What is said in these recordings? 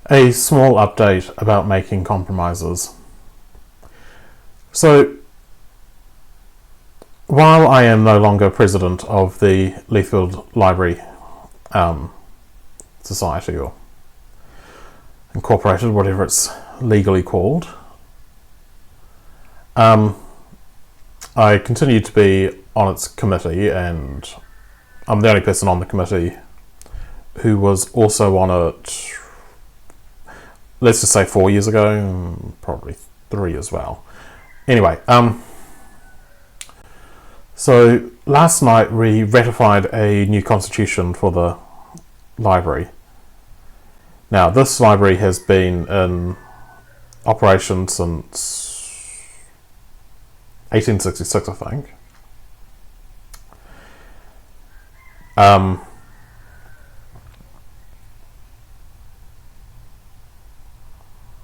A small update about making compromises. So, while I am no longer president of the Leithfield Library Society, or Incorporated, whatever it's legally called, I continue to be on its committee, and I'm the only person on the committee who was also on it, let's just say 4 years ago, probably 3 as well. Anyway, so last night we ratified a new constitution for the library. Now, this library has been in operation since 1866, I think.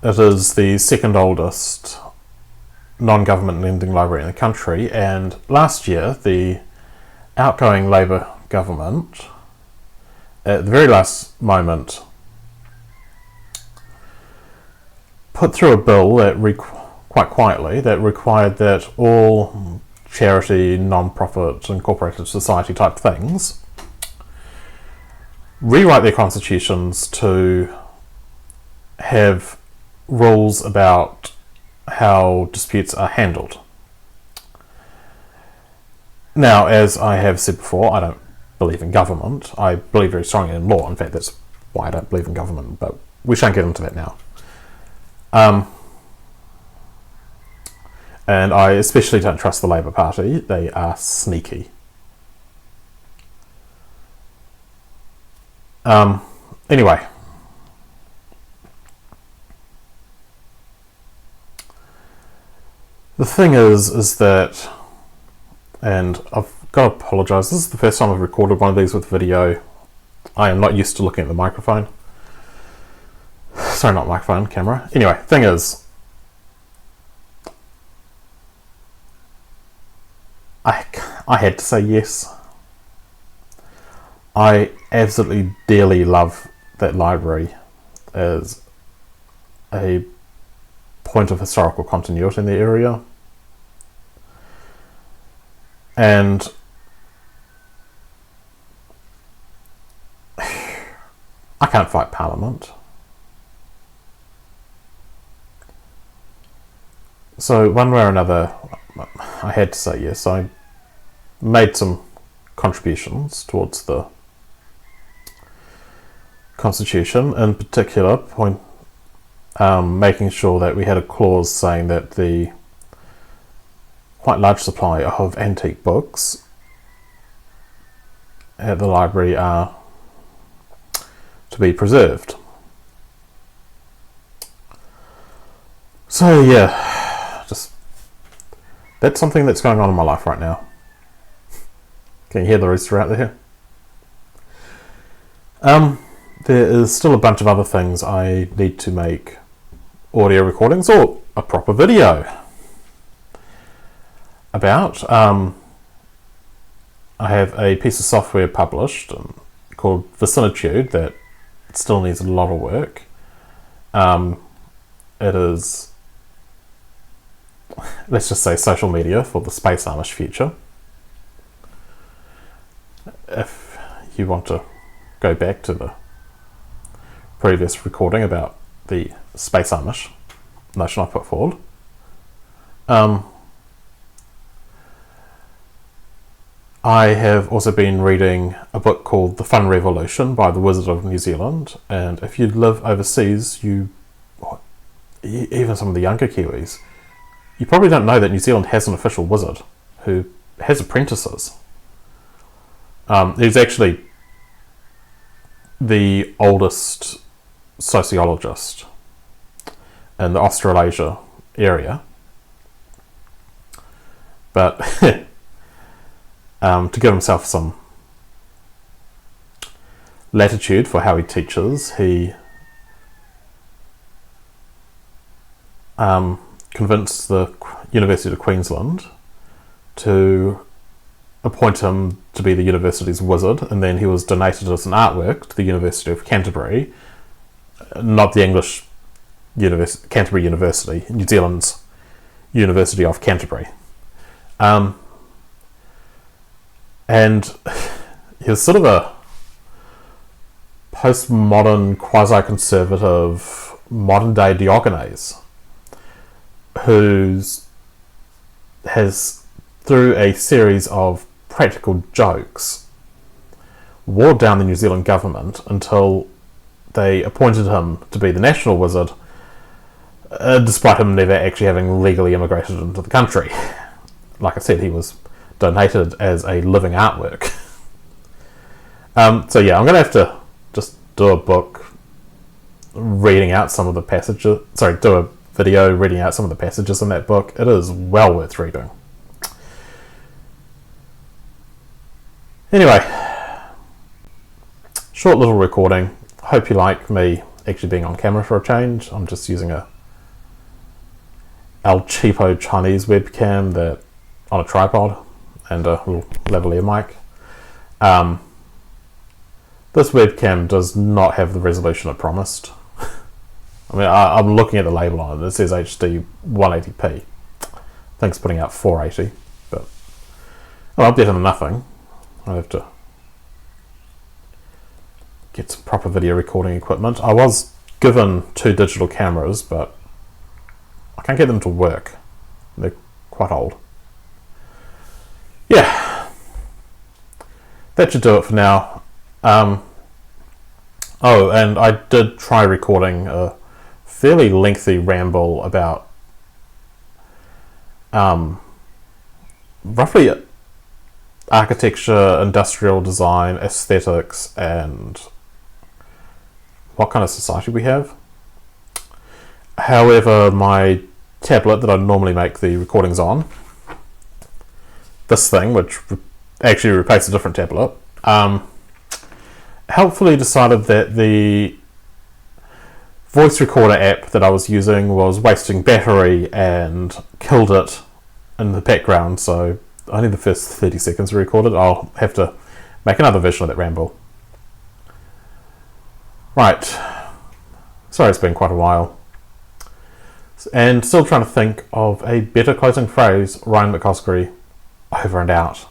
It is the second oldest non-government lending library in the country, and last year the outgoing Labour government, at the very last moment, put through a bill that quite quietly, that required that all charity, non-profit, incorporated society type things rewrite their constitutions to have rules about how disputes are handled. Now, as I have said before, I don't believe in government. I believe very strongly in law. In fact, that's why I don't believe in government, but we shan't get into that now. And I especially don't trust the Labour Party. They are sneaky. Anyway. The thing is that, and I've got to apologise, this is the first time I've recorded one of these with video. I am not used to looking at the microphone. Sorry, not microphone, camera. Anyway, thing is, I had to say yes. I absolutely dearly love that library as a point of historical continuity in the area, and I can't fight Parliament, so one way or another I had to say yes. I made some contributions towards the Constitution, in particular making sure that we had a clause saying that the quite large supply of antique books at the library are to be preserved. So yeah, just that's something that's going on in my life right now. Can you hear the rooster out there? There is still a bunch of other things I need to make audio recordings or a proper video about. I have a piece of software published called Vicinitude that still needs a lot of work. It is, let's just say, social media for the Space Amish future. If you want to go back to the previous recording about the Space Amish notion I put forward. I have also been reading a book called The Fun Revolution by the Wizard of New Zealand, and if you live overseas, even some of the younger Kiwis, you probably don't know that New Zealand has an official wizard who has apprentices. He's actually the oldest sociologist in the Australasia area, but to give himself some latitude for how he teaches, he convinced the University of Queensland to appoint him to be the university's wizard, and then he was donated as an artwork to the University of Canterbury not the English Canterbury University, New Zealand's University of Canterbury. And he was sort of a postmodern, quasi-conservative, modern-day Diogenes, who has, through a series of practical jokes, wore down the New Zealand government until they appointed him to be the national wizard, despite him never actually having legally immigrated into the country. Like I said, he was donated as a living artwork. So yeah, I'm going to have to just do a book reading out some of the passages, do a video reading out some of the passages in that book. It is well worth reading. Anyway, short little recording. Hope you like me actually being on camera for a change. I'm just using a El Cheapo Chinese webcam that on a tripod and a little lavalier mic. This webcam does not have the resolution it promised. I mean, I'm looking at the label on it. It says HD 180p. I think it's putting out 480, but well, better than nothing. I have to get some proper video recording equipment. I was given 2 digital cameras, but I can't get them to work. They're quite old. Yeah, that should do it for now. Oh, and I did try recording a fairly lengthy ramble about roughly architecture, industrial design, aesthetics, and what kind of society we have. However, my tablet that I normally make the recordings on, this thing, which actually replaced a different tablet, helpfully decided that the voice recorder app that I was using was wasting battery and killed it in the background, so only the first 30 seconds are recorded. I'll have to make another version of that ramble. Right. Sorry, it's been quite a while. And still trying to think of a better closing phrase. Ryan McCoskey, over and out.